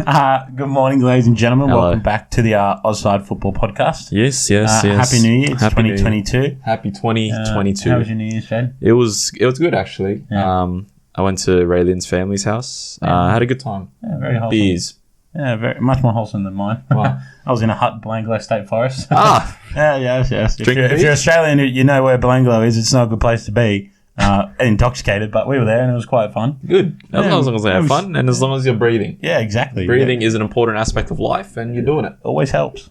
Good morning, ladies and gentlemen. Hello. Welcome back to the OzSide Football Podcast. Yes. Happy New Year. It's Happy New Year. 2022. Happy 2022. How was your New Year's, Jade? It was good actually. Yeah. I went to Ray Lynn's family's house. Had a good time. Yeah, very wholesome. Beers. Yeah, very much more wholesome than mine. Wow. I was in a hut in Belanglo State Forest. Yes. If Drink you're beers? Australian, you know where Belanglo is. It's not a good place to be. Intoxicated, but we were there and it was quite fun. Good. As long as they have fun and as long as you're breathing. Yeah, exactly. Breathing is an important aspect of life and you're doing it. Always helps.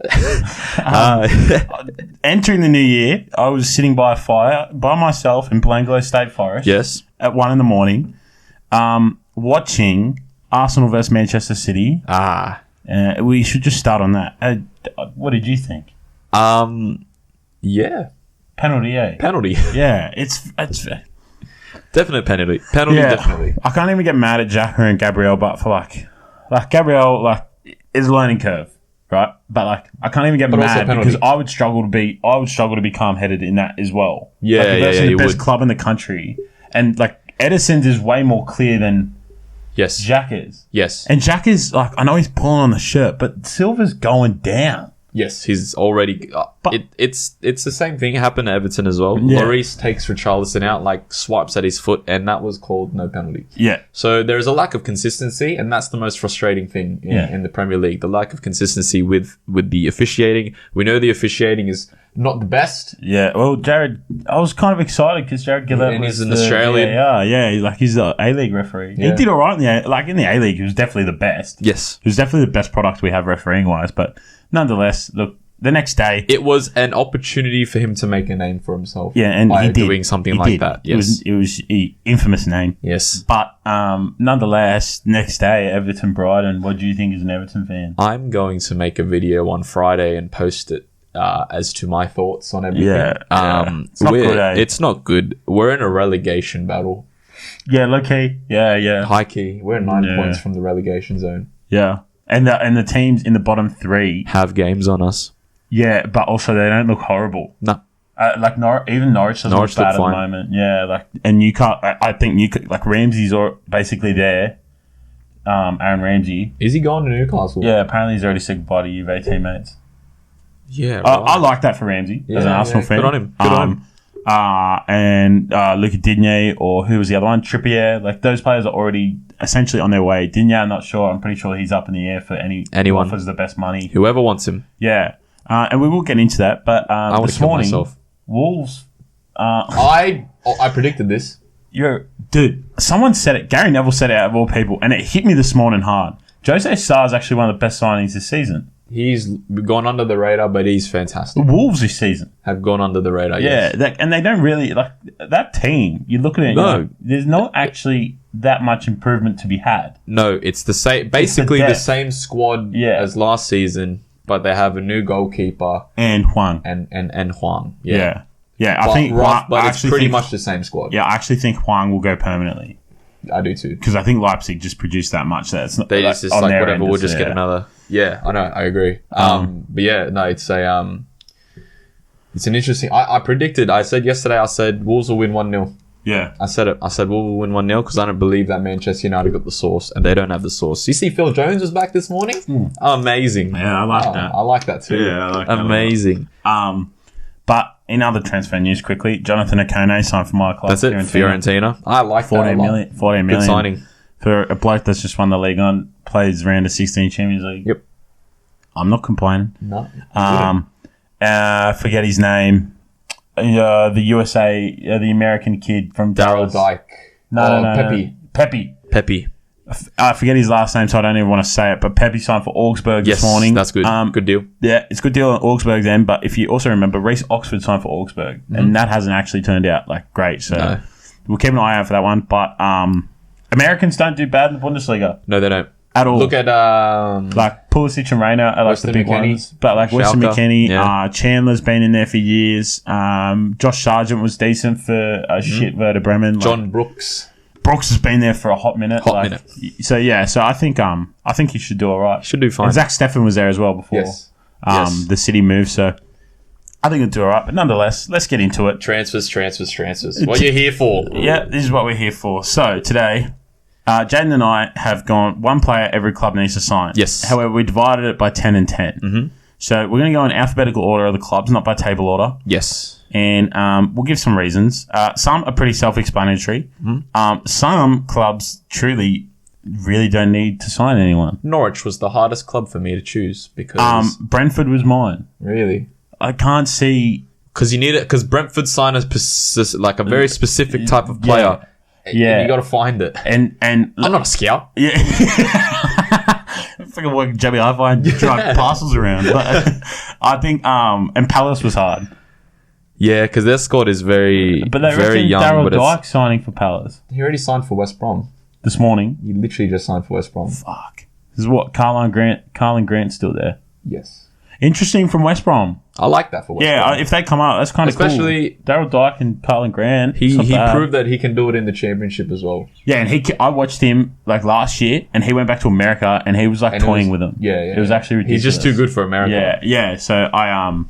Entering the new year, I was sitting by a fire by myself in Belanglo State Forest. Yes. At 1 a.m, watching Arsenal versus Manchester City. We should just start on that. What did you think? Yeah. Penalty, eh? Penalty. Yeah, it's Definite penalty. Penalty, yeah. definitely. I can't even get mad at Xhaka and Gabriel, but for like Gabriel is a learning curve, right? But I can't even get mad because I would struggle to be calm headed in that as well. Yeah, the best club in the country, and Edison's is way more clear than Xhaka's. Yes. And Xhaka's I know he's pulling on the shirt, but Silva's going down. Yes, he's already. It's the same thing happened to Everton as well. Yeah. Lloris takes Richarlison out, swipes at his foot, and that was called no penalty. Yeah. So there is a lack of consistency, and that's the most frustrating thing in the Premier League. The lack of consistency with the officiating. We know the officiating is not the best. Yeah. Well, Jared, I was kind of excited because Jared Gillett he's an Australian. He's the A-League referee. Yeah. He did all right in the A-League. He was definitely the best. Yes. He was definitely the best product we have refereeing wise, but nonetheless, look, the next day it was an opportunity for him to make a name for himself. Yeah, and by he did. doing something He like did. that. Yes. It was an infamous name. Yes. But nonetheless, next day, Everton Brighton. What do you think as an Everton fan? I'm going to make a video on Friday and post it as to my thoughts on everything. Yeah. It's not good, eh? It's not good. We're in a relegation battle. Yeah, low key. Yeah. High key. We're 9 points from the relegation zone. Yeah. And the teams in the bottom three have games on us. Yeah, but also they don't look horrible. No. Even Norwich doesn't look bad at the moment. Yeah, and I think Ramsey's basically there. Aaron Ramsey. Is he going to Newcastle? Yeah, apparently he's already said goodbye to Juve teammates. Yeah, right. I like that for Ramsey as an Arsenal fan. Good on him. Good on him. And Luca Dean or who was the other one? Trippier. Those players are already essentially on their way. Digne, I'm not sure. I'm pretty sure he's up in the air for anyone who offers the best money. Whoever wants him. Yeah. And we will get into that. But this morning, Wolves. I predicted this. Dude, someone said it. Gary Neville said it out of all people, and it hit me this morning hard. Jose Sarr is actually one of the best signings this season. He's gone under the radar, but he's fantastic. The Wolves this season have gone under the radar. Yeah, yes. And they don't really that team. You look at it. No, there's not actually that much improvement to be had. No, it's the same. Basically, the same squad as last season, but they have a new goalkeeper and Huang and Huang. Yeah. I think, but it's pretty much the same squad. Yeah, I actually think Huang will go permanently. I do too, because I think Leipzig just produced that much that it's not. They just whatever. We'll just get another. Yeah, I know. I agree. But yeah, no, it's an interesting. I predicted. I said yesterday. I said Wolves will win 1-0. Yeah, I said it. I said Wolves will win 1-0 because I don't believe that Manchester United got the sauce, and they don't have the sauce. You see, Phil Jones was back this morning. Amazing. Yeah, I like that. I like that too. Yeah, I like that. Amazing. But in other transfer news, quickly, Jonathan Okone signed for my club. That's it. Fiorentina. I like 14 million. 14 million. Good signing for a bloke that's just won the league on, plays round of 16 Champions League. Yep. I'm not complaining. No. Forget his name. The USA, the American kid from Daryl Dyke. No. Pepe. I forget his last name, so I don't even want to say it. But Pepe signed for Augsburg this morning. That's good. Good deal. Yeah, it's a good deal at Augsburg then. But if you also remember, Reece Oxford signed for Augsburg, and that hasn't actually turned out great. So we'll keep an eye out for that one. But Americans don't do bad in the Bundesliga. No, they don't. At all. Look at Pulisic and Reina are Weston the big McKennie, ones. But Weston McKennie, Chandler's been in there for years. Josh Sargent was decent for shit Werder Bremen. John Brooks has been there for a hot minute. So I think he should do all right. Should do fine. And Zach Steffen was there as well before. Yes. The City moved, so I think he'll do all right. But nonetheless, let's get into it. Transfers. What are you here for? Yeah, this is what we're here for. So today, Jaden and I have gone one player every club needs to sign. Yes. However, we divided it by 10 and 10. Mm-hmm. So we're going to go in alphabetical order of the clubs, not by table order. Yes. And we'll give some reasons. Some are pretty self-explanatory. Mm-hmm. Some clubs truly really don't need to sign anyone. Norwich was the hardest club for me to choose because... Brentford was mine. Really? I can't see... Because you need it. Because Brentford signed a very specific type of player. Yeah. You got to find it. And I'm not a scout. Yeah. It's like a work Jimmy Hi-Fi and drive parcels around. But I think and Palace was hard. Yeah, because their squad is very young. But they reckon Daryl Dyke signing for Palace He already signed for West Brom. this morning. He literally just signed for West Brom. Fuck. This is what Carlin Grant's still there. Yes. Interesting from West Brom. I like that for West Brom. If they come up, that's kind of cool. Especially Daryl Dyke and Carlin Grant. He proved that he can do it in the championship as well. Yeah, and I watched him like last year, and he went back to America, and he was like toying with them. Yeah. It was actually ridiculous. He's just too good for America. Yeah. So I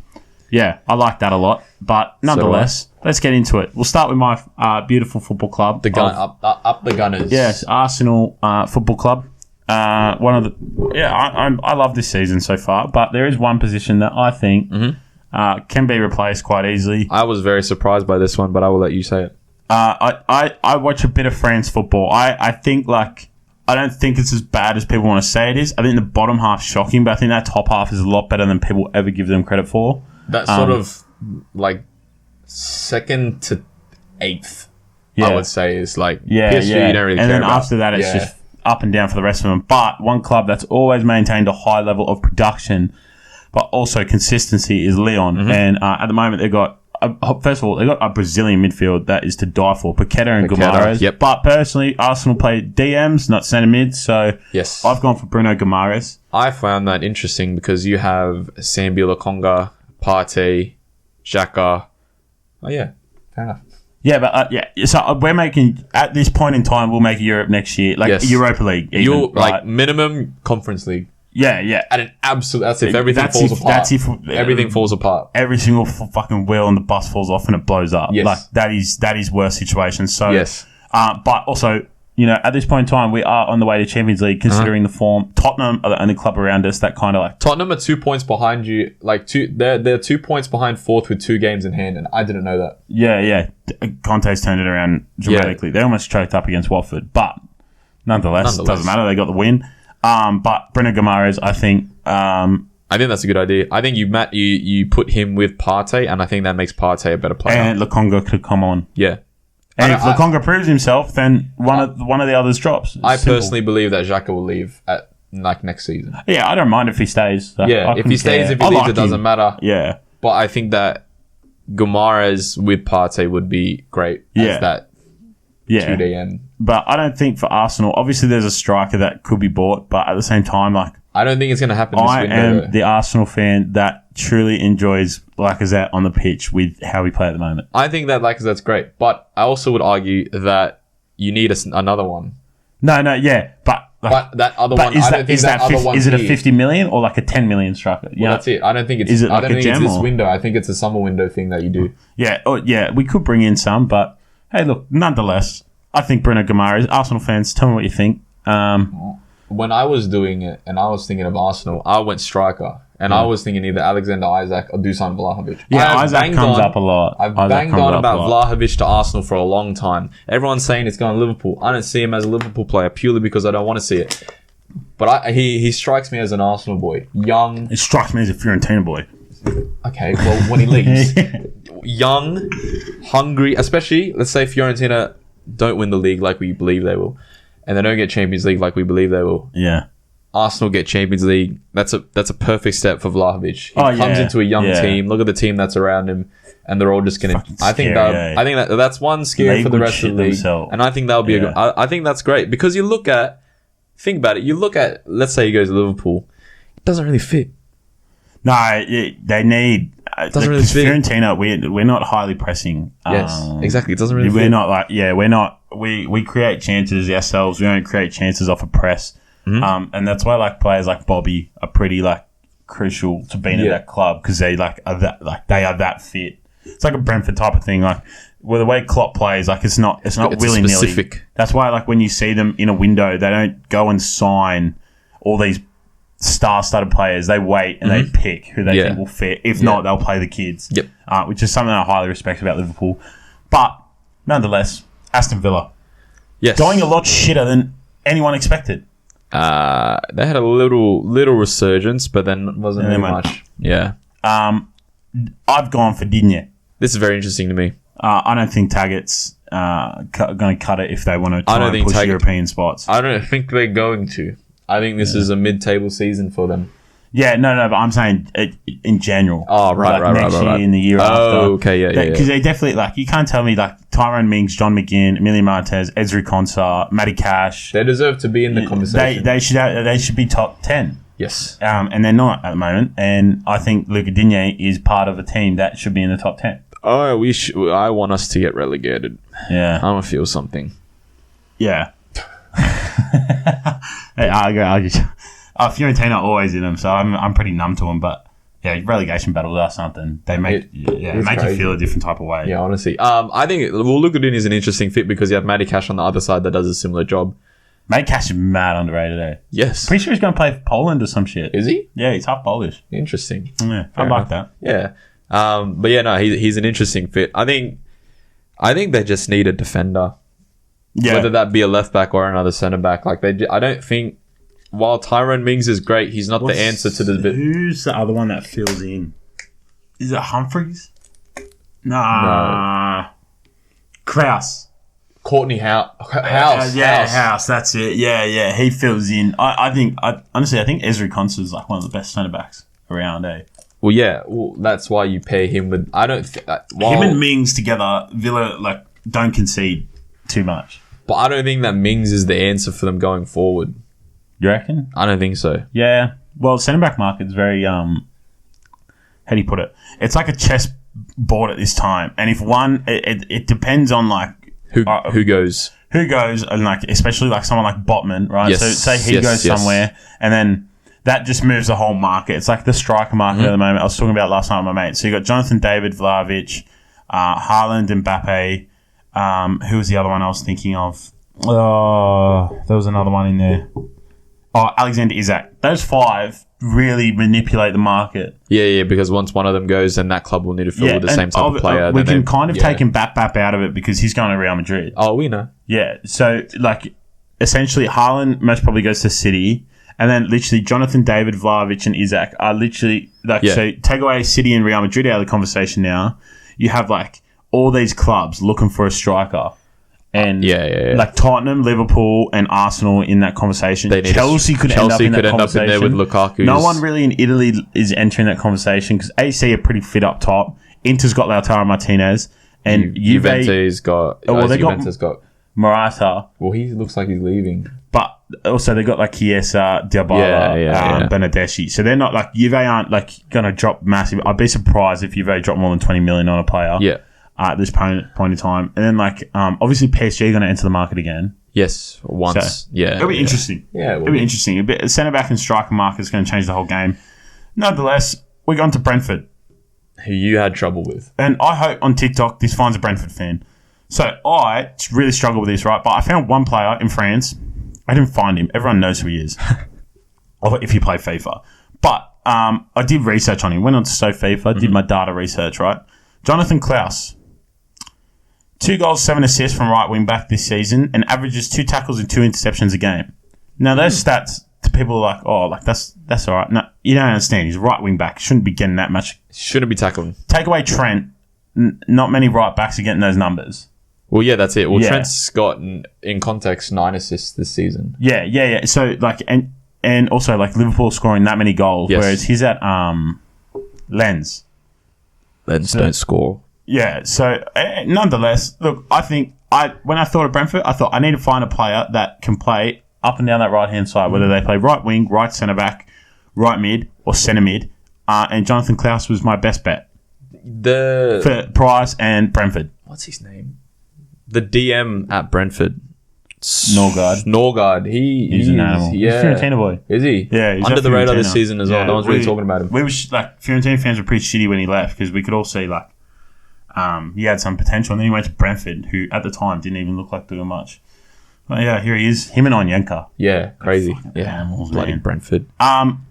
like that a lot. But nonetheless, let's get into it. We'll start with my beautiful football club. Up the Gunners. Yes, Arsenal Football Club. I love this season so far, but there is one position that I think can be replaced quite easily. I was very surprised by this one, but I will let you say it. I watch a bit of France football. I think I don't think it's as bad as people want to say it is. I think the bottom half's shocking, but I think that top half is a lot better than people ever give them credit for. That sort of like second to eighth, I would say, is like PSG. You don't really care about. And then after that, it's just up and down for the rest of them. But one club that's always maintained a high level of production, but also consistency, is Lyon. Mm-hmm. And at the moment, they've got, first of all, they've got a Brazilian midfield that is to die for, Paqueta and Guimaraes. Yep. But personally, Arsenal play DMs, not centre mid. So yes, I've gone for Bruno Guimaraes. I found that interesting because you have Sambi Lokonga, Partey, Xhaka. Oh, yeah. Fair enough. Yeah, but so we're making, at this point in time, we'll make Europe next year, Europa League. Even, like minimum Conference League. Yeah. At an absolute, that's if everything falls apart. That's if everything falls apart. Every single fucking wheel on the bus falls off and it blows up. Yes. Like that is worst situation. So, yes. But also, at this point in time, we are on the way to Champions League, considering the form. Tottenham are the only club around us that kind of like... Tottenham are 2 points behind you. They're 2 points behind fourth with 2 games in hand, and I didn't know that. Yeah. Conte's turned it around dramatically. They almost choked up against Watford, but nonetheless, it doesn't matter. They got the win. But Bruno Guimaraes, I think that's a good idea. I think you put him with Partey, and I think that makes Partey a better player. And Lokonga could come on. Yeah. And if Lokonga proves himself, then one of the others drops. I personally believe that Xhaka will leave at next season. Yeah, I don't mind if he stays. If he stays, if he leaves, it doesn't matter. Yeah. But I think that Guimaraes with Partey would be great as that 2DM. But I don't think for Arsenal, obviously there's a striker that could be bought, but at the same time, I don't think it's going to happen this window. I am the Arsenal fan that truly enjoys Lacazette on the pitch with how we play at the moment. I think that Lacazette's great, but I also would argue that you need another one. But that other one, I don't think that other one is it a 50 million or like a 10 million striker? Well, that's it. I don't think it's. Is it I like don't a think gem it's this window. I think it's a summer window thing that you do. Yeah. We could bring in some, but hey, look. Nonetheless, I think Bruno Guimaraes. Arsenal fans, tell me what you think. When I was doing it and I was thinking of Arsenal, I went striker. And I was thinking either Alexander Isak or Dusan Vlahovic. Yeah, Isak comes up a lot. I've banged on about Vlahovic to Arsenal for a long time. Everyone's saying it's going to Liverpool. I don't see him as a Liverpool player purely because I don't want to see it. But he strikes me as an Arsenal boy. Young. It strikes me as a Fiorentina boy. Okay, well, when he leaves. Young, hungry, especially, let's say Fiorentina don't win the league like we believe they will. And they don't get Champions League like we believe they will. Yeah. Arsenal get Champions League. That's a perfect step for Vlahovic. He comes into a young team. Look at the team that's around him, and they're all just going to. I think that's one scary for the rest of the league, and I think that'll be a good. I think that's great because think about it. You look at, let's say he goes to Liverpool, it doesn't really fit. No, they need. It doesn't really fit. Fiorentina, we're not highly pressing. Yes, exactly. It doesn't really fit. We're not like we're not. We create chances ourselves. We don't create chances off a press. Mm-hmm. And that's why players like Bobby are pretty crucial to being at that club because they are that fit. It's like a Brentford type of thing. Like, well, the way Klopp plays, like it's not willy-nilly. Specific. That's why, like, when you see them in a window, they don't go and sign all these star-studded players. They wait and they pick who they think will fit. If not, they'll play the kids. Yep. Which is something I highly respect about Liverpool. But nonetheless, Aston Villa, going a lot shitter than anyone expected. They had a little resurgence, but then wasn't really much. Yeah. I've gone for Digne. This is very interesting to me. I don't think Taggart's going to cut it if they want to try and push European spots. I don't think they're going to. I think this is a mid-table season for them. Yeah, no, but I'm saying in general. Oh, right. Next year, in the year after. Oh, okay, yeah. Because they definitely, like, you can't tell me, like, Tyrone Mings, John McGinn, Emilio Martinez, Ezri Konsa, Matty Cash. They deserve to be in the conversation. They should be top 10. Yes. And they're not at the moment. And I think Luca Digne is part of a team that should be in the top 10. Oh, I want us to get relegated. Yeah. I'm going to feel something. Yeah. Hey, Fiorentina are always in them, so I'm pretty numb to them. But yeah, relegation battles are something. They make you feel a different type of way. Yeah, honestly, I think Luca Dean is an interesting fit because you have Matty Cash on the other side that does a similar job. Matty Cash is mad underrated, eh? Yes, pretty sure he's going to play for Poland or some shit. Is he? Yeah, he's half Polish. Interesting. Yeah, I like that. Yeah, but yeah, no, he's an interesting fit. I think they just need a defender. Yeah. Whether that be a left back or another centre back, I don't think. While Tyrone Mings is great, he's not the answer to the bit. Who's the other one that fills in? Is it Humphreys? Nah. No. Kraus. Courtney House. House. That's it. Yeah. He fills in. I think Ezri Konsa is like one of the best centre backs around, eh? Well, yeah. Well, that's why you pair him with. I don't. Him and Mings together, Villa don't concede too much. But I don't think that Mings is the answer for them going forward. You reckon? I don't think so. Yeah. Well, centre-back market's very, how do you put it? It's like a chess board at this time. And if one, it depends on, like... Who goes. Who goes, and, like, especially, like, someone like Botman, right? Yes. So, say he goes somewhere, and then that just moves the whole market. It's like the striker market at the moment. I was talking about last night with my mate. So, you got Jonathan David, Vlahovic, Haaland, Mbappe. Who was the other one I was thinking of? Oh, there was another one in there. Oh, Alexander Isak. Those five really manipulate the market. Yeah, because once one of them goes, then that club will need to fill with the same type of player. We can kind of take Mbappe out of it because he's going to Real Madrid. Oh, we know. Yeah, so, like, essentially, Haaland most probably goes to City, and then literally Jonathan David, Vlahovic, and Isak are literally, so take away City and Real Madrid out of the conversation now. You have, like, all these clubs looking for a striker. And like Tottenham, Liverpool, and Arsenal in that conversation. Chelsea could end up in there with Lukaku. No one really in Italy is entering that conversation because AC are pretty fit up top. Inter's got Lautaro Martinez, and Juventus got Morata. Well, he looks like he's leaving. But also they got like Chiesa, Dybala, Benedeschi. So they're not like Juve aren't like going to drop massive. I'd be surprised if Juve drop more than 20 million on a player. Yeah. At this point in time. And then, like, obviously PSG are going to enter the market again. Yes, once. So, it'll be interesting. Yeah, it'll be interesting. Centre-back and striker market is going to change the whole game. Nonetheless, we're going to Brentford. Who you had trouble with. And I hope on TikTok this finds a Brentford fan. So, I really struggle with this, right? But I found one player in France. I didn't find him. Everyone knows who he is. If you play FIFA. But I did research on him. Went on to FIFA, did my data research, right? Jonathan Klaus. 2 goals, 7 assists from right wing back this season and averages 2 tackles and 2 interceptions a game. Now, those stats, to people are like, that's all right. No, you don't understand. He's right wing back. Shouldn't be getting that much. Shouldn't be tackling. Take away Trent. Not many right backs are getting those numbers. Well, yeah, that's it. Well, Trent's got, in context, 9 assists this season. Yeah. So, like, and also, like, Liverpool scoring that many goals, whereas he's at Lens. Lens don't score. Yeah, so nonetheless, look, I think when I thought of Brentford, I thought I need to find a player that can play up and down that right-hand side, whether they play right wing, right centre-back, right mid, or centre mid. And Jonathan Klaus was my best bet. For Price and Brentford. What's his name? The DM at Brentford. Norgard. He's an animal. Yeah. He's a Fiorentina boy. Is he? Yeah. He's under the radar this season as well. No one's really talking about him. We were Fiorentina fans were pretty shitty when he left because we could all see He had some potential, and then he went to Brentford, who at the time didn't even look like doing much. But yeah, here he is. Him and Onyenka. Yeah, crazy. Yeah, animals, bloody man. Brentford.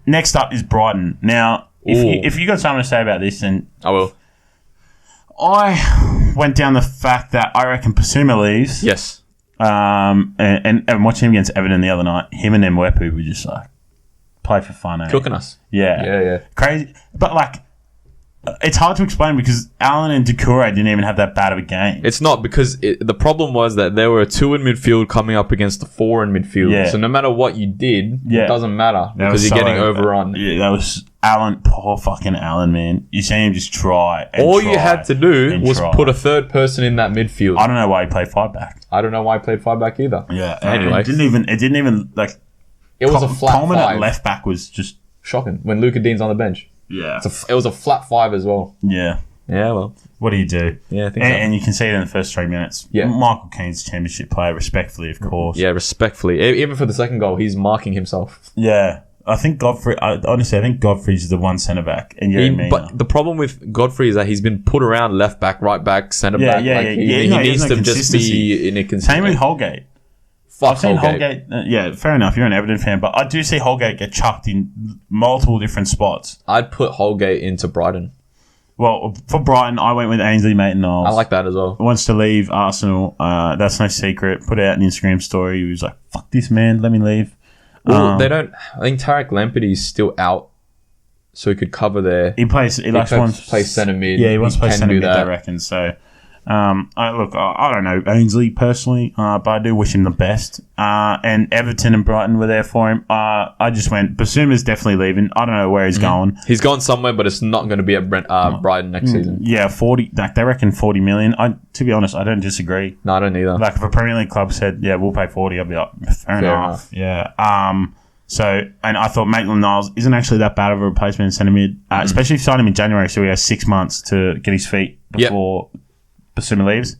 Next up is Brighton. Now, if you got something to say about this, then I will. I went down the fact that I reckon Basuma leaves. Yes. And watching him against Everton the other night, him and Mwepu were just like play for fun. Cooking us. Yeah. Crazy. But like, it's hard to explain because Allen and Doucouré didn't even have that bad of a game. It's not because the problem was that there were a 2 in midfield coming up against the 4 in midfield. Yeah. So no matter what you did, it doesn't matter because you're getting overrun. Yeah, that was Allen. Poor fucking Allen, man. You see him just try. All you had to do was put a third person in that midfield. I don't know why he played 5 back. I don't know why he played 5 back either. Yeah. Anyway, it didn't even like. It was a flat Coleman 5. At left back was just shocking when Luca Dean's on the bench. Yeah. It was a flat 5 as well. Yeah. Yeah, well. What do you do? Yeah, I think so. And you can see it in the first 3 minutes. Yeah. Michael Keane's championship player, respectfully, of course. Yeah, respectfully. Even for the second goal, he's marking himself. Yeah. I think Godfrey, honestly, I think Godfrey's the one centre back. But the problem with Godfrey is that he's been put around left back, right back, centre back. He needs to just be in a consistent. Same with Holgate. I've seen Holgate. Fair enough. You're an Everton fan, but I do see Holgate get chucked in multiple different spots. I'd put Holgate into Brighton. Well, for Brighton, I went with Ainsley Maitland-Niles. I like that as well. Wants to leave Arsenal. That's no secret. Put out an Instagram story. He was like, "Fuck this, man. Let me leave." Well, they don't. I think Tarek Lamperty's still out, so he could cover there. He plays. He wants to play centre mid. Yeah, he wants to play centre mid. I reckon so. I don't know Ainsley personally, but I do wish him the best. And Everton and Brighton were there for him. I just went, Basuma's definitely leaving. I don't know where he's going. He's gone somewhere, but it's not going to be at Brighton next season. Yeah, 40. Like they reckon 40 million. To be honest, I don't disagree. No, I don't either. Like if a Premier League club said, "Yeah, we'll pay 40," I'd be like, fair enough. Yeah. So, and I thought Maitland-Niles isn't actually that bad of a replacement in centre mid, especially if you sign him in January, so he has 6 months to get his feet before Basuma leaves.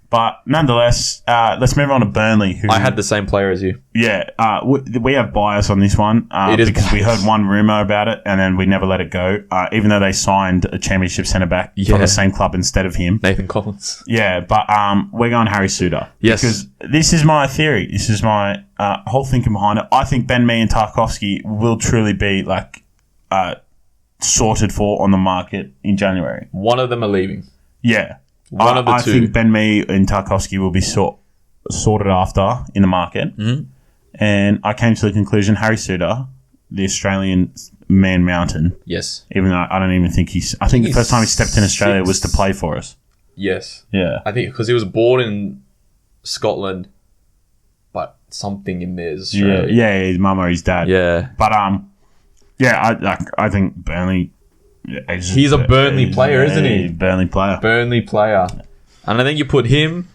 But nonetheless, let's move on to Burnley. I had the same player as you. Yeah, we have bias on this one because we heard one rumour about it and then we never let it go, even though they signed a championship centre-back from the same club instead of him. Nathan Collins. Yeah, but we're going Harry Souttar. Yes. Because this is my theory. This is my whole thinking behind it. I think Ben Mee and Tarkowski will truly be like sorted for on the market in January. One of them are leaving. Yeah. One of the two. I think Ben Mee and Tarkowski will be sorted after in the market. Mm-hmm. And I came to the conclusion Harry Souttar, the Australian man mountain. Yes. Even though I don't even think I think the first time he stepped in Australia was to play for us. Yes. Yeah. I think because he was born in Scotland, but something in there is Australia. Yeah, his mum or his dad. Yeah. But I think Burnley. He's a Burnley player, isn't he? Burnley player. And I think you put him,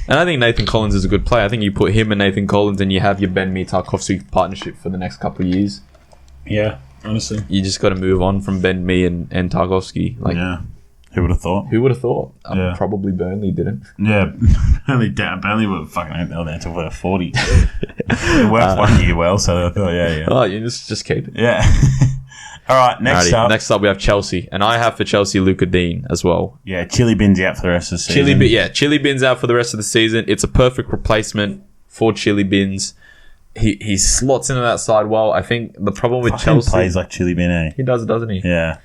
and I think Nathan Collins is a good player. I think you put him and Nathan Collins, and you have your Ben Mee Tarkowski partnership for the next couple of years. Yeah, honestly, you just got to move on from Ben Mee and Tarkowski. Who would have thought? Probably Burnley didn't. Yeah, Burnley were fucking hell there until we're 40. It worked 1 year well, so I thought, yeah. Oh, you just keep it. Yeah. All right, next up we have Chelsea, and I have for Chelsea Luca Dean as well. Yeah, Chili Bin's out for the rest of the season. Chili Bin's out for the rest of the season. It's a perfect replacement for Chili Bin's. He slots into that side well. I think the problem with Chelsea plays like Chili Bin, eh? He does, doesn't he? Yeah.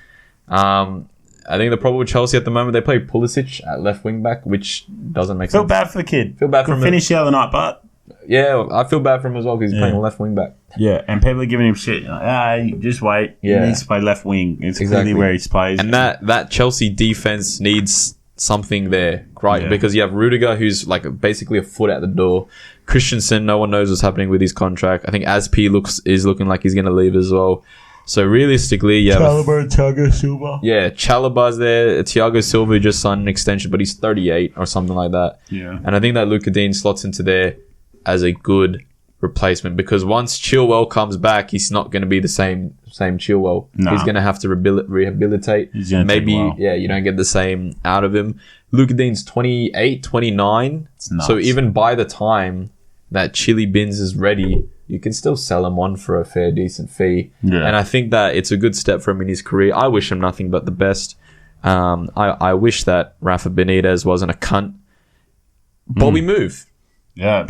I think the problem with Chelsea at the moment, they play Pulisic at left wing back, which doesn't make sense. Feel bad for the kid. Feel bad for him. Finish the other night, but yeah, I feel bad for him as well because he's playing left wing back. Yeah, and people are giving him shit. Like, just wait. Yeah. He needs to play left wing. It's clearly where he plays. And that Chelsea defense needs something there, right? Yeah. Because you have Rudiger, who's like basically a foot out the door. Christensen, no one knows what's happening with his contract. I think Aspi is looking like he's going to leave as well. So realistically, you have Chalobah, Thiago Silva. Yeah, Chalobah's there. Thiago Silva just signed an extension, but he's 38 or something like that. Yeah. And I think that Luca Dean slots into there as a good replacement because once Chilwell comes back, he's not going to be the same Chilwell. No. He's going to have to rehabilitate. Maybe, you don't get the same out of him. Luca Dean's 28, 29. So even by the time that Chili Bins is ready, you can still sell him on for a fair, decent fee. Yeah. And I think that it's a good step for him in his career. I wish him nothing but the best. I wish that Rafa Benitez wasn't a cunt. But we move. Yeah.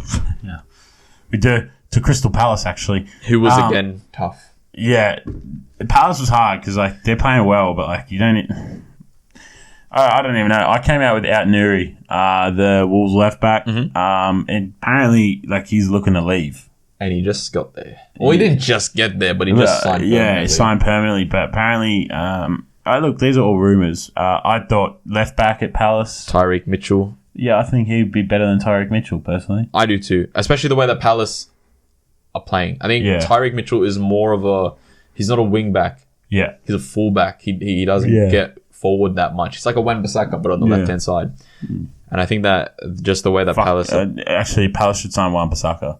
We do. To Crystal Palace, actually. Who was, again, tough. Yeah. Palace was hard because, like, they're playing well, but, like, you don't... I don't even know. I came out without Nuri, the Wolves left back. And apparently, like, he's looking to leave. And he just got there. Well, he didn't just get there, but he just signed permanently. Yeah, he signed permanently. But apparently, look, these are all rumours. I thought left back at Palace. Tyreek Mitchell. Yeah, I think he'd be better than Tyreek Mitchell, personally. I do too. Especially the way that Palace are playing. I think Tyreek Mitchell is more of a... He's not a wing back. Yeah. He's a full back. He doesn't get forward that much. It's like a Wan-Bissaka, but on the left-hand side. And I think that just the way that Palace... actually, Palace should sign Wan-Bissaka.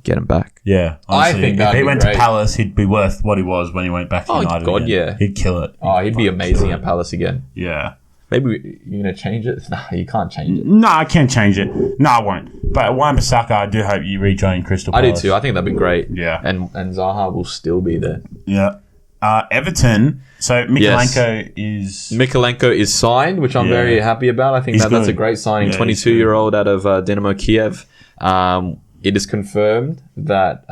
Get him back. Yeah. Honestly, I think if he went great. to Palace, he'd be worth what he was when he went back to United. God, again. yeah. He'd kill it. He'd be amazing at Palace again. Yeah. Maybe you're going to change it? No, you can't change it. No, I can't change it. No, I won't. But Wan-Bissaka, I do hope you rejoin Crystal Palace. I do too. I think that'd be great. Yeah. And Zaha will still be there. Yeah. Everton. So Mikalenko is signed, which I'm very happy about. I think that's a great signing. 22-year-old out of Dynamo Kiev. It is confirmed that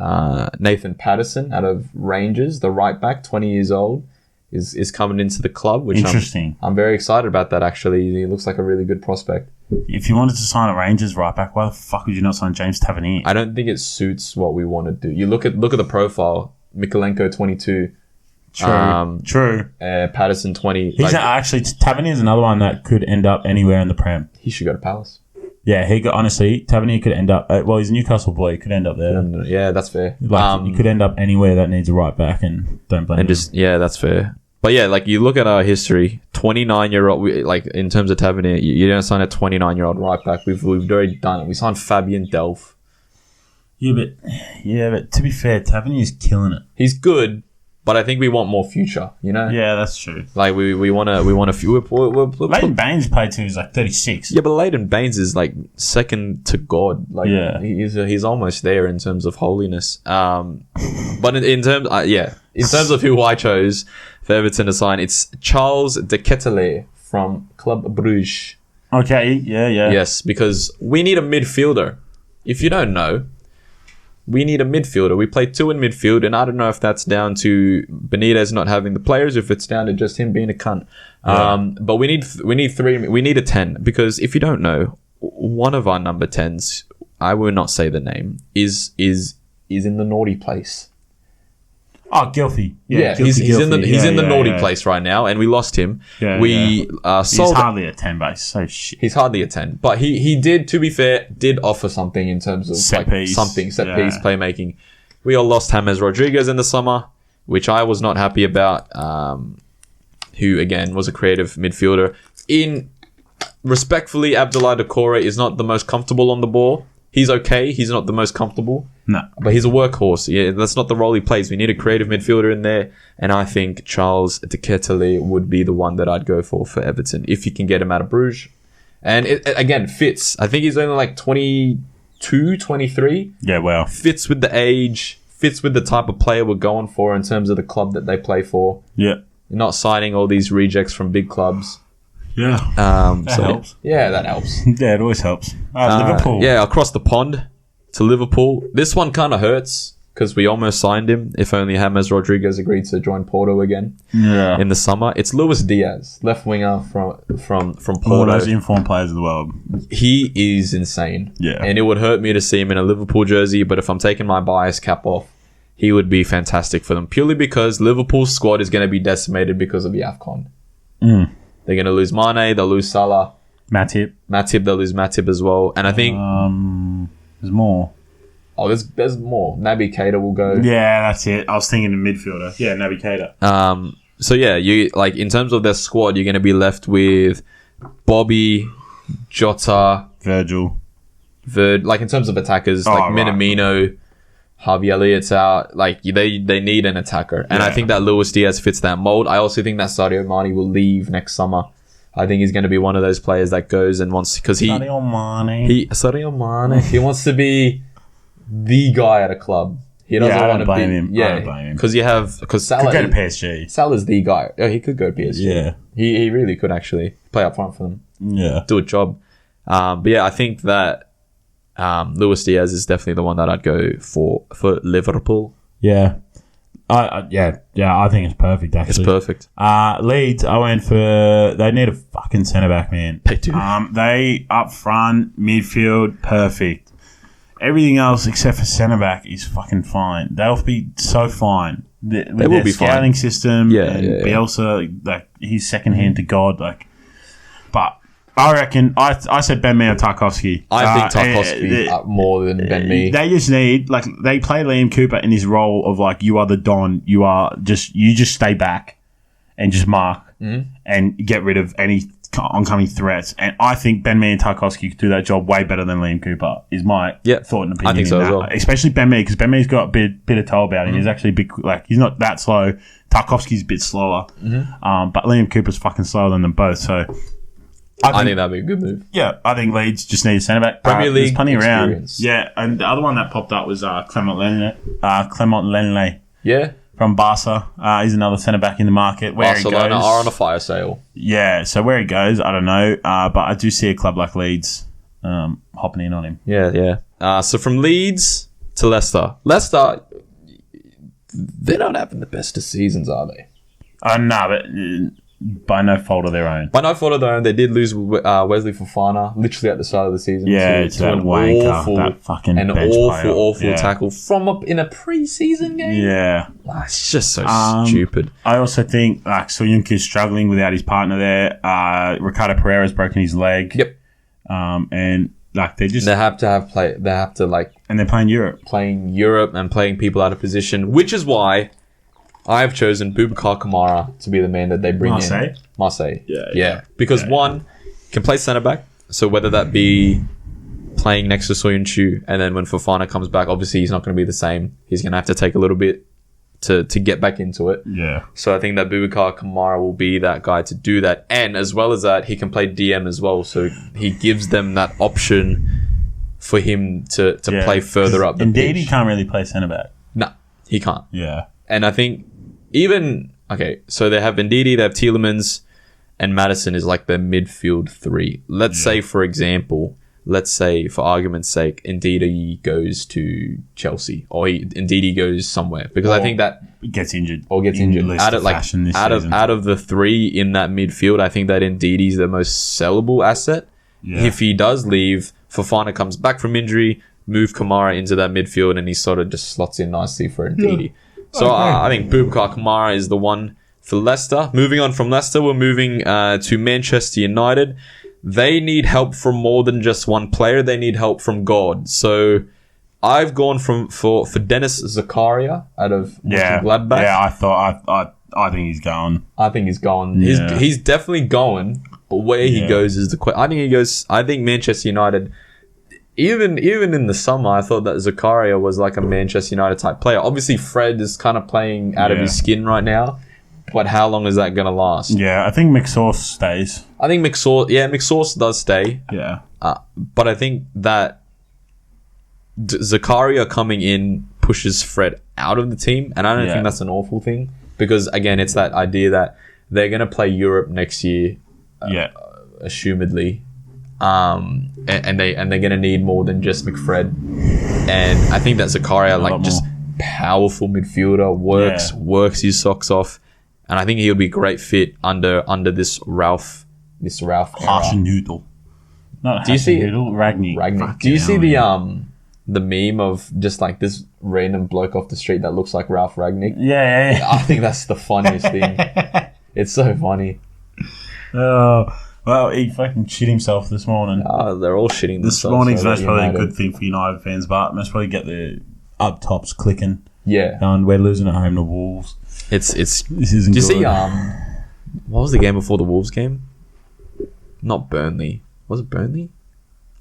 Nathan Patterson out of Rangers, the right back, 20 years old, is coming into the club. Which interesting. I'm very excited about that. Actually, he looks like a really good prospect. If you wanted to sign a Rangers right back, why the fuck would you not sign James Tavernier? I don't think it suits what we want to do. You look at the profile. Mikalenko 22. True. Patterson 20. He's actually Tavernier is another one that could end up anywhere in the Prem. He should go to Palace. Yeah, honestly, Tavernier could end up... he's a Newcastle boy. He could end up there. Yeah, that's fair. You could end up anywhere that needs a right back and don't blame him. Yeah, that's fair. But yeah, like you look at our history, 29-year-old, like in terms of Tavernier, you don't sign a 29-year-old right back. We've already done it. We signed Fabian Delph. Yeah, but to be fair, Tavernier's killing it. He's good, but I think we want more future, you know? Yeah, that's true. Like we want a few. Leighton Baines played till he's like 36. Yeah, but Leighton Baines is like second to God. Like he's almost there in terms of holiness. But in terms of who I chose for Everton to sign, it's Charles de Ketelaere from Club Bruges. Okay, yeah. Yes, because we need a midfielder. If you don't know, we need a midfielder. We play two in midfield, and I don't know if that's down to Benitez not having the players, if it's down to just him being a cunt. Yeah. But we need three. We need a 10, because if you don't know, one of our number 10s, I will not say the name, is in the naughty place. Oh, Gilfy. Yeah, he's in the naughty place right now, and we lost him. He's hardly a 10, but he's so shit. He's hardly a 10, but he did, to be fair, offer something in terms of set piece playmaking. We all lost James Rodriguez in the summer, which I was not happy about. Who again was a creative midfielder. Respectfully, Abdoulaye Doucouré is not the most comfortable on the ball. He's okay. He's not the most comfortable. No. But he's a workhorse. Yeah, that's not the role he plays. We need a creative midfielder in there. And I think Charles de Ketelaere would be the one that I'd go for Everton, if you can get him out of Bruges. And it again, fits. I think he's only like 22, 23. Yeah, wow. Fits with the age. Fits with the type of player we're going for in terms of the club that they play for. Yeah. You're not signing all these rejects from big clubs. Yeah. That helps. Yeah, that helps. Yeah, it always helps. Liverpool. Yeah, across the pond to Liverpool. This one kind of hurts because we almost signed him, if only James Rodriguez agreed to join Porto again in the summer. It's Luis Diaz, left winger from Porto. One of those informed players in the world. He is insane. Yeah. And it would hurt me to see him in a Liverpool jersey, but if I'm taking my bias cap off, he would be fantastic for them, purely because Liverpool's squad is going to be decimated because of the AFCON. They're going to lose Mane, they'll lose Salah. Matip, they'll lose Matip as well. And I think... there's more. Oh, there's more. Naby Keita will go. Yeah, that's it. I was thinking of midfielder. Yeah, Naby Keita. So yeah, you like in terms of their squad, you're going to be left with Bobby, Jota, Virgil. Like in terms of attackers, Minamino, Harvey Elliott's out. Like they need an attacker, and I think that Luis Diaz fits that mold. I also think that Sadio Mane will leave next summer. I think he's going to be one of those players that goes and wants, because Sadio Mane. He wants to be the guy at a club. He doesn't want to blame him. Yeah, because Salah could go to PSG. Salah's the guy. Oh, he could go to PSG. Yeah, he really could actually play up front for them. Yeah, do a job. But yeah, I think that Luis Diaz is definitely the one that I'd go for Liverpool. Yeah. I think it's perfect, actually. It's perfect. Leeds, I went for... They need a fucking centre-back, man. They do. They, up front, midfield, perfect. Everything else except for centre-back is fucking fine. They'll be so fine. With they will their be scouting fine. system and Bielsa, like, he's second hand to God. Like, but... I reckon I said Ben Mee or Tarkowski. I think Tarkowski more than Ben Mee. They just need they play Liam Cooper in his role of you are the Don. You just stay back and just mark and get rid of any oncoming threats. And I think Ben Mee and Tarkowski could do that job way better than Liam Cooper. Is my thought and opinion. I think so as well. Especially Ben Mee, because Ben Mee's got a bit of toe about him. He's actually a bit he's not that slow. Tarkowski's a bit slower, but Liam Cooper's fucking slower than them both. So. I think that'd be a good move. Yeah, I think Leeds just need a centre-back. Premier League there's plenty experience. around. Yeah, and the other one that popped up was Clement Leonard. Yeah. From Barca. He's another centre-back in the market. Barcelona are on a fire sale. Yeah, so where he goes, I don't know. But I do see a club like Leeds hopping in on him. Yeah. So from Leeds to Leicester. Leicester, they're not having the best of seasons, are they? No, but... By no fault of their own. By no fault of their own, they did lose Wesley Fofana literally at the start of the season. Yeah, it's that wanker, that fucking awful tackle from in a pre-season game. Yeah, it's just so stupid. I also think Soyuncu's struggling without his partner there. Ricardo Pereira's broken his leg. Yep. And they have to and they're playing Europe and playing people out of position, which is why. I have chosen Boubacar Kamara to be the man that they bring in. Marseille. Yeah. Because one, can play centre-back. So whether that be playing next to Soyuncu and then when Fofana comes back, obviously he's not going to be the same. He's going to have to take a little bit to get back into it. Yeah. So I think that Boubacar Kamara will be that guy to do that. And as well as that, he can play DM as well. So he gives them that option for him to play further up the pitch. Indeed, he can't really play centre-back. No, he can't. Yeah. And I think... so they have Ndidi, they have Tielemans, and Maddison is like their midfield three. Let's say, for example, for argument's sake, Ndidi goes to Chelsea or Ndidi goes somewhere because I think that gets injured out of the three in that midfield, I think that Ndidi is the most sellable asset. Yeah. If he does leave, Fofana comes back from injury, move Kamara into that midfield, and he sort of just slots in nicely for Ndidi. Yeah. So I think Boubacar Kamara is the one for Leicester. Moving on from Leicester, we're moving to Manchester United. They need help from more than just one player. They need help from God. So I've gone for Dennis Zakaria out of Gladbach. Yeah, I think he's going. I think he's going. Yeah. He's definitely going. But where he goes is the question. I think Manchester United. Even in the summer, I thought that Zakaria was like a Manchester United type player. Obviously, Fred is kind of playing out of his skin right now. But how long is that going to last? Yeah, I think McSauce stays. I think McSauce does stay. Yeah. But I think that Zakaria coming in pushes Fred out of the team. And I don't think that's an awful thing. Because, again, it's that idea that they're going to play Europe next year. Assumedly. And they're going to need more than just McFred. And I think that Zakaria, just powerful midfielder, works his socks off. And I think he'll be a great fit under this Ralph era. Hasenhüttl. Not Hasenhüttl, Ragnick. Do you see the meme of just like this random bloke off the street that looks like Ralph Ragnick? Yeah. I think that's the funniest thing. It's so funny. Well, he fucking shit himself this morning. They're all shitting themselves. This morning's most probably a good thing for United fans, but most probably get the up tops clicking. Yeah. And we're losing at home to Wolves. This isn't good. Do you see, what was the game before the Wolves game? Not Burnley. Was it Burnley?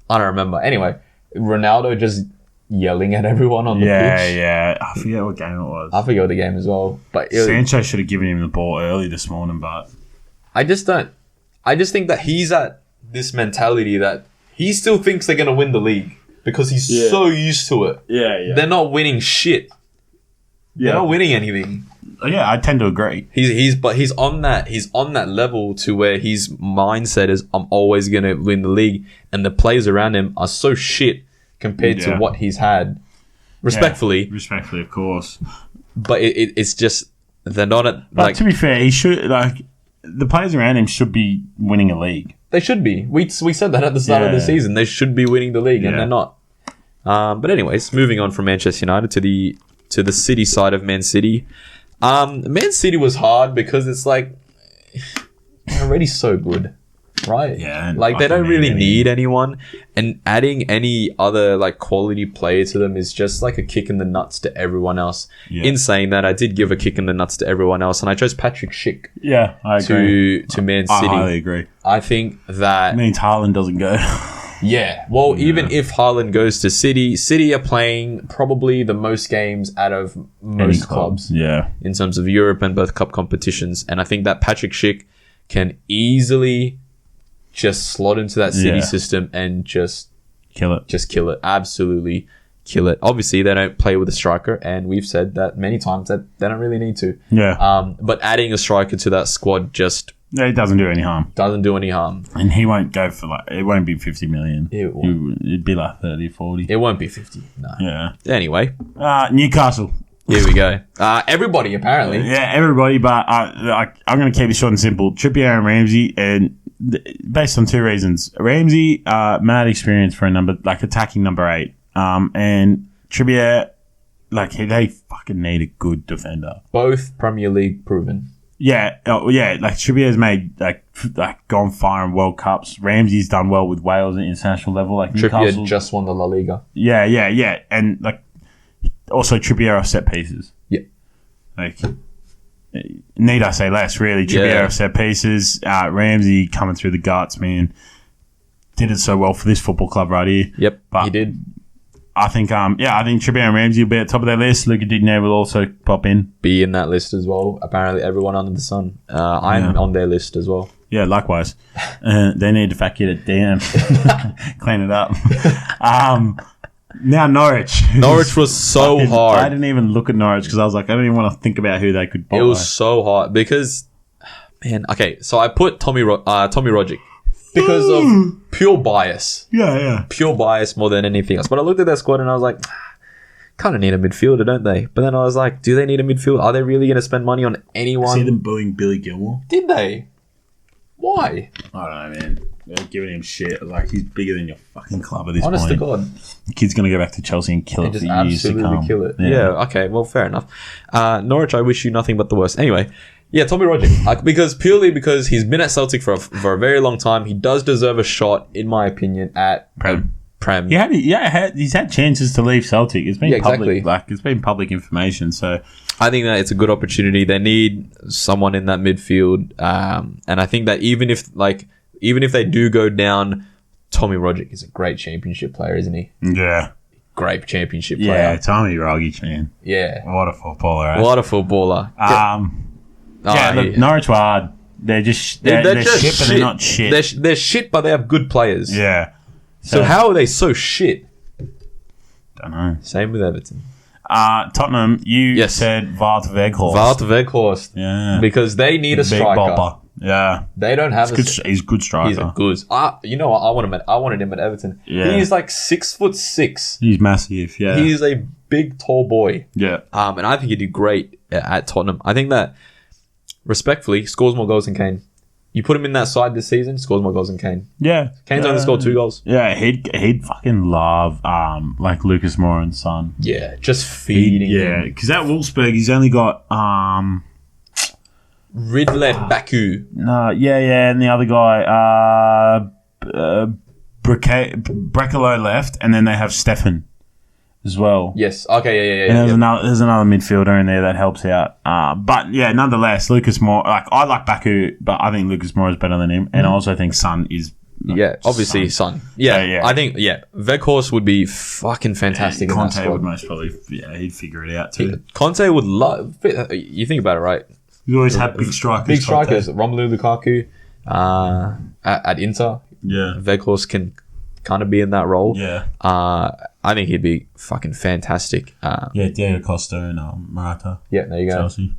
I don't remember. Anyway, Ronaldo just yelling at everyone on the pitch. Yeah. I forget what game it was. I forget the game as well. But Sancho should have given him the ball early this morning, but... I just think that he's at this mentality that he still thinks they're going to win the league because he's so used to it. Yeah. They're not winning shit. They're not winning anything. Yeah, I tend to agree. He's on that level to where his mindset is, I'm always going to win the league, and the players around him are so shit compared to what he's had. Respectfully, of course. But it's just they're not at. But to be fair, he should the players around him should be winning a league. They should be. We said that at the start of the season. They should be winning the league, and they're not. But anyways, moving on from Manchester United to the City side of Man City. Man City was hard because it's like they're already so good, right? Yeah. Like they don't really need anyone, and adding any other like quality player to them is just like a kick in the nuts to everyone else. Yeah. In saying that, I did give a kick in the nuts to everyone else, and I chose Patrick Schick. Yeah, I agree. To Man City. I highly agree. I think that means Haaland doesn't go. Yeah. Well, even if Haaland goes to City are playing probably the most games out of most clubs. Yeah. In terms of Europe and both cup competitions. And I think that Patrick Schick can easily just slot into that City system and just kill it. Just kill it. Absolutely kill it. Obviously, they don't play with a striker, and we've said that many times that they don't really need to. Yeah. But adding a striker to that squad just... It doesn't do any harm. Doesn't do any harm. And he won't go for it won't be 50 million. It'd be like 30, 40. It won't be 50. No. Yeah. Anyway. Newcastle. Here we go. Everybody, apparently. Yeah, everybody, but I'm going to keep it short and simple. Trippier and Ramsey, and based on two reasons. Ramsey, mad experience for attacking number 8. And Trippier, they fucking need a good defender. Both Premier League proven. Yeah, Trippier's made gone far in World Cups. Ramsey's done well with Wales at international level. Trippier just won the La Liga. Yeah, and also Trippier off set pieces. Yeah, need I say less? Really, Trippier off set pieces. Ramsey coming through the guts, man. Did it so well for this football club right here. Yep, he did. I think Trippier and Ramsey will be at the top of their list. Luca Dean will also pop in. Be in that list as well. Apparently, everyone under the sun. I'm on their list as well. Yeah, likewise. They need to fact it down. Clean it up. Now Norwich. Norwich was so hard. I didn't even look at Norwich because I was like, I don't even want to think about who they could buy. It was so hard because, man, okay, so I put Tommy Rogic. Because of pure bias. Yeah. Pure bias more than anything else. But I looked at that squad and I was like, kind of need a midfielder, don't they? But then I was like, do they need a midfielder? Are they really going to spend money on anyone? See them booing Billy Gilmore? Did they? Why? I don't know, man. They're giving him shit. Like, he's bigger than your fucking club at this point. Honest to God. The kid's going to go back to Chelsea and kill it for years to come. Absolutely kill it. Yeah, okay. Well, fair enough. Norwich, I wish you nothing but the worst. Anyway... Yeah, Tommy Rogic. Because he's been at Celtic for a very long time. He does deserve a shot, in my opinion, at Prem. He's had chances to leave Celtic. It's been public. Exactly. It's been public information. So I think that it's a good opportunity. They need someone in that midfield, and I think that even if they do go down, Tommy Rogic is a great championship player, isn't he? Yeah. Great championship player. Yeah, Tommy Rogic, man. Yeah. What a footballer. Right? What a footballer. Norwich were hard. They're just shit, but they're not shit. They're shit, but they have good players. Yeah. So how are they so shit? Don't know. Same with Everton. Tottenham, you said Wout Weghorst. Wout Weghorst. Yeah. Because they need a striker. Bopper. Yeah. They don't have he's a good striker. He's a good. You know what? I wanted him at Everton. Yeah. He's like 6'6". He's massive. Yeah. He's a big, tall boy. Yeah. And I think he'd do great at Tottenham. I think that, respectfully, scores more goals than Kane. You put him in that side this season, scores more goals than Kane. Yeah. Kane's only scored 2 goals. Yeah, he'd fucking love Lucas Moura's son. Yeah, just feeding him. Yeah, because at Wolfsburg he's only got Ridley Baku. No, and the other guy Brekalo left, and then they have Stefan as well. Yes. Okay. Yeah. And there's another midfielder in there that helps out. But yeah, nonetheless, Lucas Moura. I like Baku, but I think Lucas Moura is better than him, and I also think Son is. Obviously Son. Yeah. I think Weghorst would be fucking fantastic. Yeah, in that Conte squad. would most probably. Yeah, he'd figure it out too. Conte would love. You think about it, right? You always have big strikers. Big strikers. Romelu Lukaku at Inter. Yeah. Weghorst can kind of be in that role. Yeah. I think he'd be fucking fantastic. Diego Costa and Morata. Yeah, there you go. Chelsea.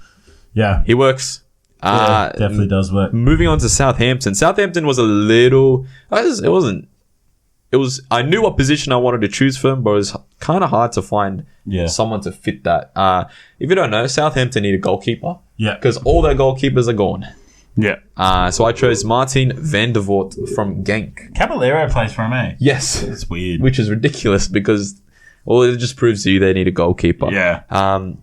Yeah. He works. Definitely does work. Moving on to Southampton. Southampton was a little... It wasn't... It was... I knew what position I wanted to choose for him, but it was kind of hard to find someone to fit that. If you don't know, Southampton need a goalkeeper. Yeah. Because all their goalkeepers are gone. Yeah. So I chose Martin Vandervort from Genk. Caballero plays for him, eh? Yes. It's weird. Which is ridiculous because... Well, it just proves to you they need a goalkeeper. Yeah.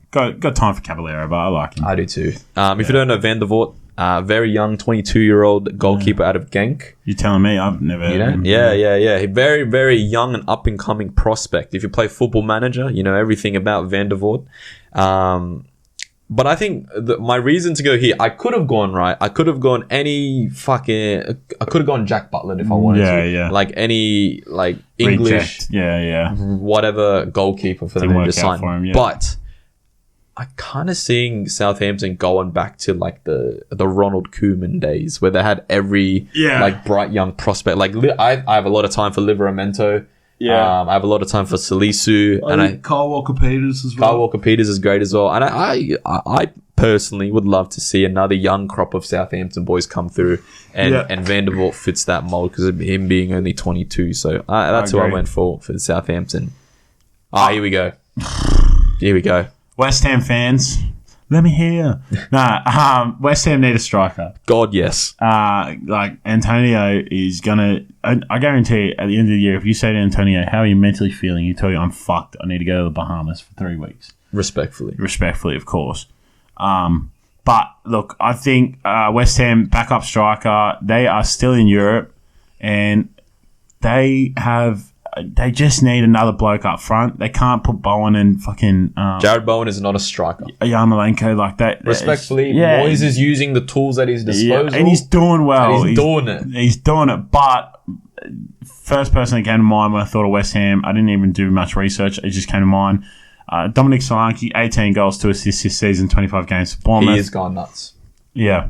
Got time for Caballero, but I like him. I do too. If you don't know Vandervort, very young, 22-year-old goalkeeper out of Genk. You're telling me I've never heard of him. Yeah. He very, very young and up-and-coming prospect. If you play Football Manager, you know everything about Vandervort. But I think my reason to go here, I could have gone right. I could have gone I could have gone Jack Butland if I wanted to. Yeah. Like any, like English, whatever goalkeeper for them to sign. For him, But I kind of seeing Southampton going back to like the Ronald Koeman days where they had every like bright young prospect. Like I have a lot of time for Livramento. Yeah, I have a lot of time for Salisu, and Kyle Walker-Peters as well. Kyle Walker-Peters is great as well, and I personally would love to see another young crop of Southampton boys come through, and Vandervort fits that mold because of him being only 22. So that's who I went for Southampton. Here we go. West Ham fans, let me hear. West Ham need a striker. God, yes. Like Antonio is gonna. I guarantee you, at the end of the year, if you say to Antonio, "How are you mentally feeling?" He tell you, "I'm fucked. I need to go to the Bahamas for 3 weeks." Respectfully, of course. But look, I think West Ham backup striker. They are still in Europe, and they just need another bloke up front. They can't put Bowen and fucking... Jared Bowen is not a striker. Yarmolenko like that. Respectfully, Moyes is using the tools at his disposal. And he's doing well. He's doing it. He's doing it. But first person that came to mind when I thought of West Ham, I didn't even do much research. It just came to mind. Dominic Solanke, 18 goals, 2 assists this season, 25 games for Bournemouth. He has gone nuts. Yeah.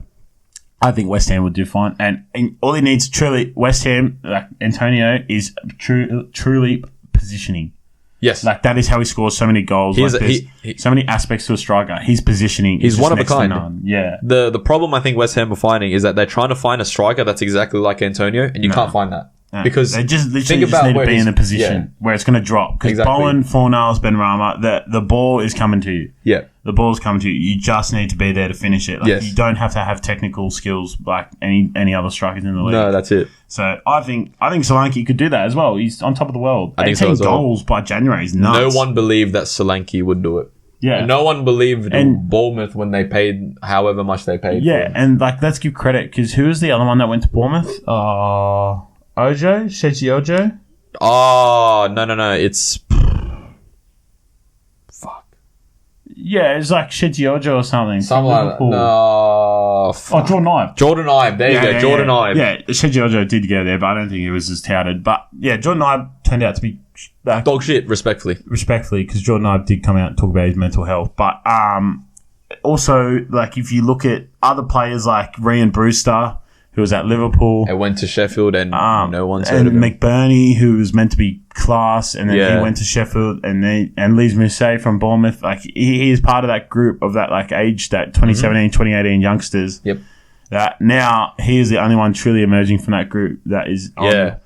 I think West Ham would do fine. And all he needs, truly, West Ham, like Antonio, is truly positioning. Yes. Like, that is how he scores so many goals. So many aspects to a striker. He's positioning. He's one of a kind. Yeah. The problem I think West Ham are finding is that they're trying to find a striker that's exactly like Antonio, and you can't find that. No. Because they just literally need to be in a position where it's going to drop. Because Bowen, Fornals, Benrahma, the ball is coming to you. Yeah. The ball's coming to you. You just need to be there to finish it. Like, you don't have to have technical skills like any other strikers in the league. No, that's it. So I think Solanke could do that as well. He's on top of the world. I think 18 so goals by January is nuts. No one believed that Solanke would do it. Yeah. And no one believed in Bournemouth when they paid however much they paid. Yeah, for him. And like let's give credit because who was the other one that went to Bournemouth? Ojo? Sheji Ojo? Oh, no. It's... Fuck. Yeah, it's like Sheji Ojo or something. Something like that. No. Fuck. Oh, Jordan Ibe. Jordan Ibe. There you go. Jordan Ibe. Yeah, Sheji Ojo did go there, but I don't think he was as touted. But yeah, Jordan Ibe turned out to be... dog shit, respectfully, because Jordan Ibe did come out and talk about his mental health. But also, like, if you look at other players like Ryan Brewster... who was at Liverpool. I went to Sheffield and no one's heard of him. And McBurney, who was meant to be class, and then he went to Sheffield, and Liz Mousset from Bournemouth. Like he is part of that group of that like age, that 2017, 2018 youngsters. Yep. That now he is the only one truly emerging from that group that is on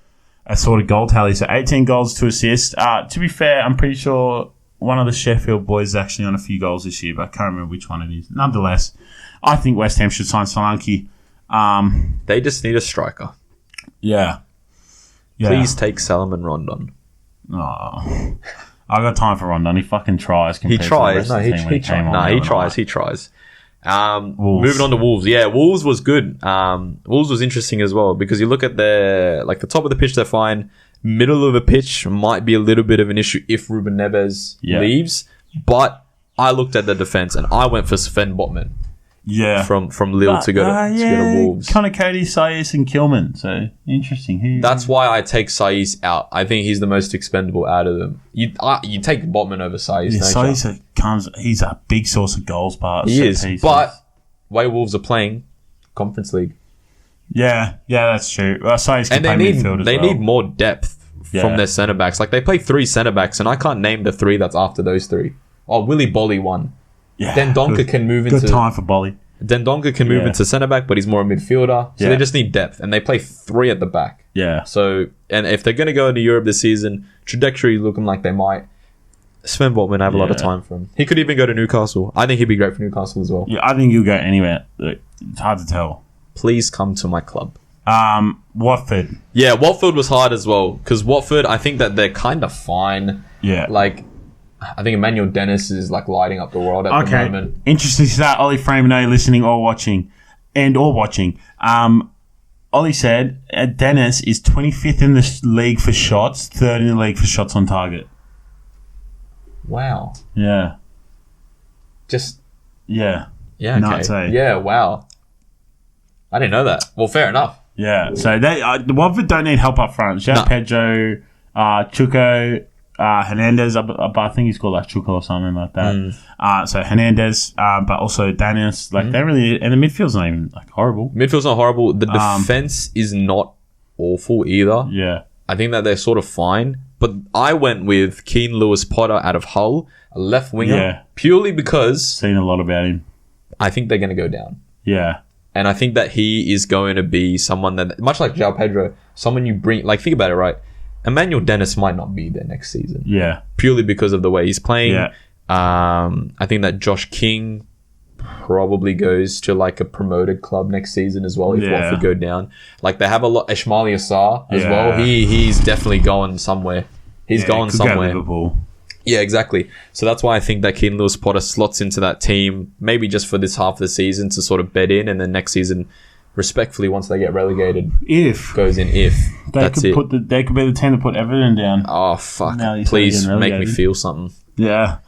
a sort of goal tally. So 18 goals, 2 assists. To be fair, I'm pretty sure one of the Sheffield boys is actually on a few goals this year, but I can't remember which one it is. Nonetheless, I think West Ham should sign Solanke. They just need a striker. Yeah. Please take Salomon Rondon. Oh, I got time for Rondon. He fucking tries. He tries. He tries. Moving on to Wolves. Yeah, Wolves was good. Wolves was interesting as well because you look at the top of the pitch, they're fine. Middle of the pitch might be a little bit of an issue if Ruben Neves leaves. But I looked at the defense and I went for Sven Botman. Yeah, from Lille to go to Wolves. Connor Cody, Saiss, and Kilman. So interesting. That's why I take Saiss out. I think he's the most expendable out of them. You take Botman over Saiss. Yeah, Saiss he's a big source of goals. He is, but way Wolves are playing Conference League. Yeah, that's true. Saiss can and they need more depth from their centre backs. Like they play 3 centre backs, and I can't name the 3 that's after those 3. Oh, Willy Bolly one. Yeah, Dendoncker can move into... Good time for Bolly. Dendoncker can move into centre back, but he's more a midfielder. So they just need depth, and they play 3 at the back. Yeah. So, and if they're going to go into Europe this season, trajectory looking like they might. Sven Botman have a lot of time for him. He could even go to Newcastle. I think he'd be great for Newcastle as well. Yeah, I think he'll go anywhere. It's hard to tell. Please come to my club. Watford. Yeah, Watford was hard as well, because Watford, I think that they're kind of fine. Yeah. Like, I think Emmanuel Dennis is like lighting up the world at the moment. Interesting to that. Ollie Freeman, listening or watching. Ollie said Dennis is 25th in the league for shots, 3rd in the league for shots on target. Wow. Yeah. Just... Yeah. Yeah, okay. Yeah, wow. I didn't know that. Well, fair enough. Yeah. So the Watford don't need help up front. Pedro, Chuko, Hernandez, but I think he's called like Chuko or something like that. So Hernandez, but also Dennis. Like they're really... And the midfield's not even like horrible. Midfield's not horrible. The defense is not awful either. Yeah. I think that they're sort of fine. But I went with Keane Lewis Potter out of Hull, a left winger, purely because... Seen a lot about him. I think they're going to go down. Yeah. And I think that he is going to be someone that, much like João Pedro, someone you bring... Like, think about it, right? Emmanuel Dennis might not be there next season. Yeah. Purely because of the way he's playing. Yeah. I think that Josh King probably goes to like a promoted club next season as well if Watford go down. Like they have a lot... Ismail Yassar as well. He's definitely going somewhere. He's going somewhere. Liverpool. Yeah, exactly. So that's why I think that Keane Lewis Potter slots into that team, maybe just for this half of the season to sort of bed in, and then next season, respectfully, once they get relegated, goes in. They that's could it. They could be the team to put Everton down. Oh fuck! Please make me feel something. Yeah.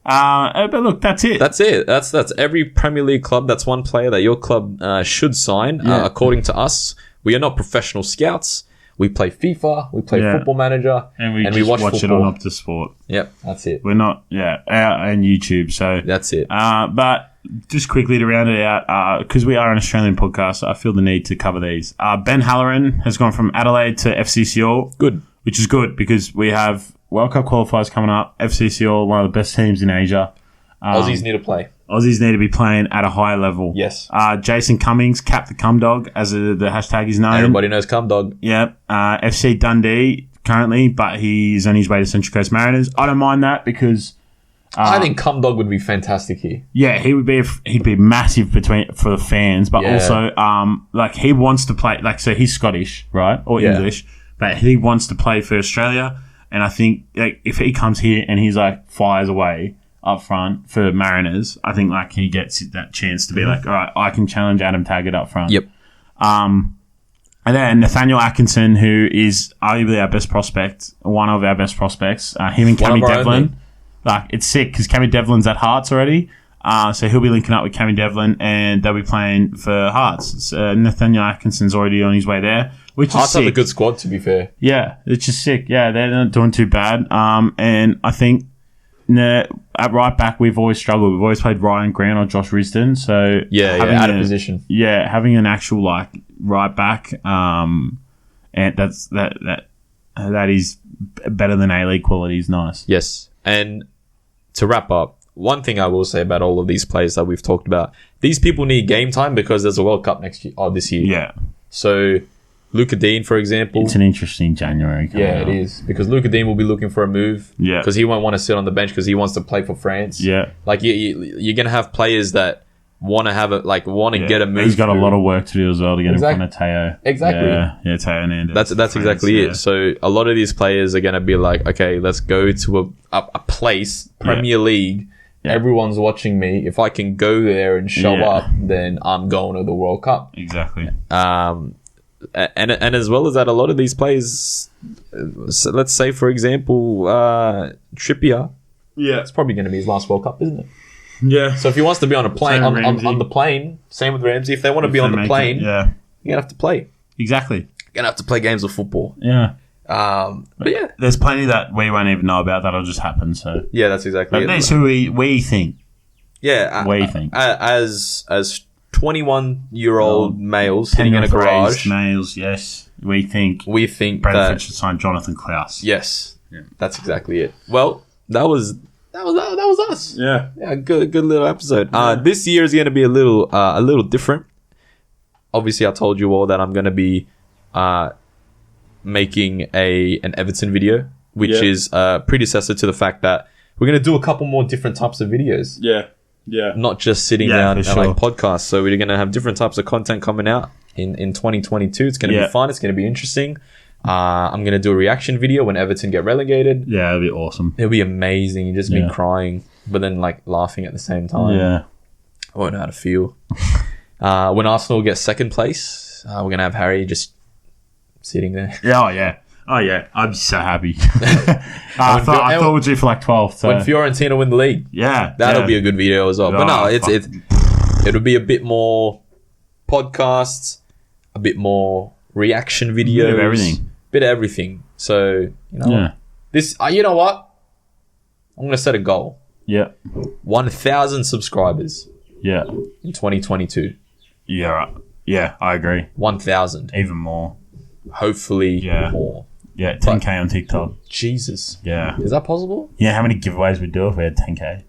But look, that's it. That's it. That's every Premier League club. That's one player that your club should sign. According to us, we are not professional scouts. We play FIFA, we play Football Manager, and we watch it on Optus Sport. Yep, that's it. We're not, and YouTube, so... That's it. But just quickly to round it out, because we are an Australian podcast, I feel the need to cover these. Ben Halloran has gone from Adelaide to FC Seoul. Good. Which is good, because we have World Cup qualifiers coming up. FC Seoul, one of the best teams in Asia. Aussies need to play. Aussies need to be playing at a higher level. Yes. Jason Cummings, Cap the Cum Dog, as the hashtag is known. Everybody knows Cum Dog. Yep. FC Dundee currently, but he's on his way to Central Coast Mariners. I don't mind that because... I think Cum Dog would be fantastic here. Yeah, he'd be massive for the fans, but also like he wants to play... Like, so he's Scottish, right? Or English, but he wants to play for Australia. And I think like if he comes here and he's like fires away... up front for Mariners, I think like he gets that chance to be like, all right, I can challenge Adam Taggart up front. Yep. And then Nathaniel Atkinson, who is arguably our best prospect, one of our best prospects, him and Cammy Devlin. Like it's sick because Cammy Devlin's at Hearts already, so he'll be linking up with Cammy Devlin and they'll be playing for Hearts. So Nathaniel Atkinson's already on his way there, which Hearts is sick. Have a good squad, to be fair. Yeah, it's just sick. Yeah, they're not doing too bad. And I think. At right back, we've always struggled. We've always played Ryan Grant or Josh Risdon. So out of position. Yeah, having an actual like right back, and that is better than A-League quality is nice. Yes, and to wrap up, one thing I will say about all of these players that we've talked about, these people need game time because there's a World Cup this year. Yeah. So Luca Dean, for example. It's an interesting January. Yeah, it is. Because Luca Dean will be looking for a move. Yeah. Because he won't want to sit on the bench because he wants to play for France. Yeah. Like, you're going to have players that want to have it, like, want to get a move. He's got a lot of work to do as well to get in front of Teo. Exactly. Yeah, Teo Hernandez. That's exactly it. So, a lot of these players are going to be like, okay, let's go to a place, Premier League. Yeah. Everyone's watching me. If I can go there and show up, then I'm going to the World Cup. Exactly. And as well as that, a lot of these players, so let's say, for example, Trippier. Yeah. It's probably going to be his last World Cup, isn't it? Yeah. So if he wants to be on a plane, on the plane, same with Ramsey, if they want to be on the plane, you're going to have to play. Exactly. You're going to have to play games of football. Yeah. But yeah. There's plenty that we won't even know about that'll just happen. So yeah, that's exactly it. That's who we think. Yeah. We think. As 21-year-old males sitting in a garage. Males, yes. We think Brentford should sign Jonathan Klaus. Yes. Yeah. That's exactly it. Well, that was us. Yeah. Yeah, good little episode. This year is going to be a little different. Obviously, I told you all that I'm going to be making an Everton video, which is a predecessor to the fact that we're going to do a couple more different types of videos. Yeah. Yeah. Not just sitting down and like podcasts. So we're going to have different types of content coming out in 2022. It's going to be fun. It's going to be interesting. I'm going to do a reaction video when Everton get relegated. Yeah, it'll be awesome. It'll be amazing. You just be crying, but then like laughing at the same time. Yeah. I won't know how to feel. When Arsenal gets second place, we're going to have Harry just sitting there. Yeah, oh yeah. I'd be so happy. I thought we'd do for like 12th. So. When Fiorentina win the league. Yeah. That'll be a good video as well. But no, it'll be a bit more podcasts, a bit more reaction videos. Bit of everything. So, you know what? I'm going to set a goal. Yeah. 1,000 subscribers. Yeah. In 2022. Yeah. Yeah, I agree. 1,000. Even more. Hopefully more. Yeah, 10K on TikTok. Jesus. Yeah. Is that possible? Yeah, how many giveaways we'd do if we had 10K?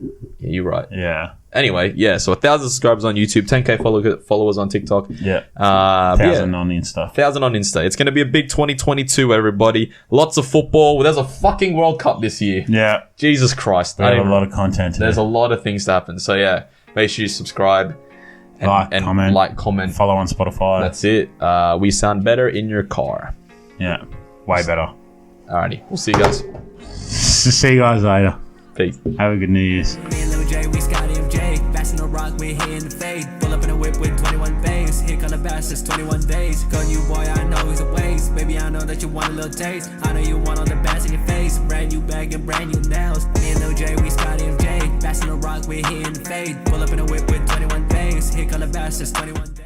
Yeah, you're right. Yeah. Anyway, so 1,000 subscribers on YouTube, 10K followers on TikTok. Yeah. 1,000 on Insta. 1,000 on Insta. It's going to be a big 2022, everybody. Lots of football. There's a fucking World Cup this year. Yeah. Jesus Christ. There's a lot of content today. There's a lot of things to happen. So, make sure you subscribe. And comment. Follow on Spotify. That's it. We sound better in your car. Yeah. Way better. Alrighty. We'll see you guys. See you guys later. Peace. Have a good New Year's. Me and Lil J, we Scotty MJ. Passing the rock, we're here in the fade. Pull up in a whip with 21 bays. Here come the bastards, 21 days. Gun you, boy, I know he's a waste. Baby, I know that you want a little taste. I know you want all the bass in your face. Brand new bag and brand new nails. Me and Lil J, we Scotty MJ. Passing the rock, we're here in the fade. Pull up in a whip with 21 bays. Here come the bastards, 21 days.